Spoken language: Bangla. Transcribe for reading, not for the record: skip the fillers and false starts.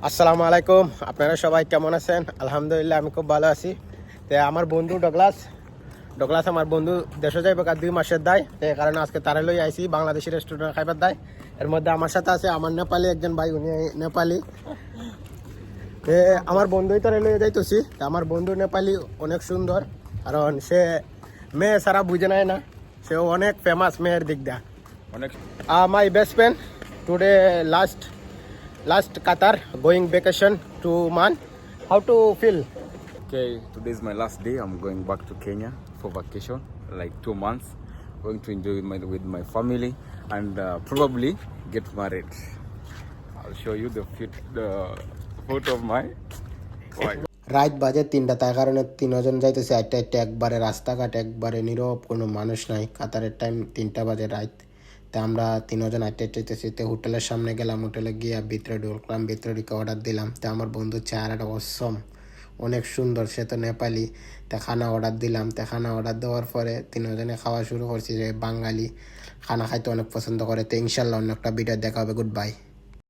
আসসালামু আলাইকুম। আপনারা সবাই কেমন আছেন? আলহামদুলিল্লাহ আমি খুব ভালো আছি। তো আমার বন্ধু ডগলাস আমার বন্ধু দেশে যাইব 2 মাসের দায়, তো এই কারণে আজকে তারা লই আইছি বাংলাদেশি রেস্টুরেন্ট খাইবার দায়। এর মধ্যে আমার সাথে আছে আমার নেপালি একজন ভাই, উনি নেপালি। তো আমার বন্ধুই তারা লইয়ে যাইতেছি। আমার বন্ধু নেপালি, অনেক সুন্দর, কারণ সে মেয়ে সারা বুঝে নেয় না, সে অনেক ফেমাস মেয়ের দিক দা। অনেক my best friend today last Qatar going vacation to Man. How to feel? okay. Today is my last day. I'm going back to Kenya for vacation, like 2 months. Going to enjoy with my family and probably get married. I'll show you the photo of my wife. রাত বাজে 3টা, তাই কারণে 3জন যাইতেছে আটটা আটটা, একবারে রাস্তাঘাট একবারে নীরব, কোনো মানুষ নাই। কাতারের টাইম 3টা বাজে রাত। তো আমরা 3জন আটটা আটটাইতেছি। তো হোটেলের সামনে গেলাম, হোটেলে গিয়ে ভিতরে ঢুকলাম, ভিতরে ঢুকে অর্ডার দিলাম। তো আমার বন্ধুর চেহারাটা অসম, অনেক সুন্দর, সে তো নেপালি। তা খানা অর্ডার দিলাম। তা খানা অর্ডার দেওয়ার পরে 3জনে খাওয়া শুরু করছি। যে বাঙালি খানা খাইতে অনেক পছন্দ করে। তো ইনশাল্লাহ অন্য একটা ভিডিও দেখা হবে। Good bye.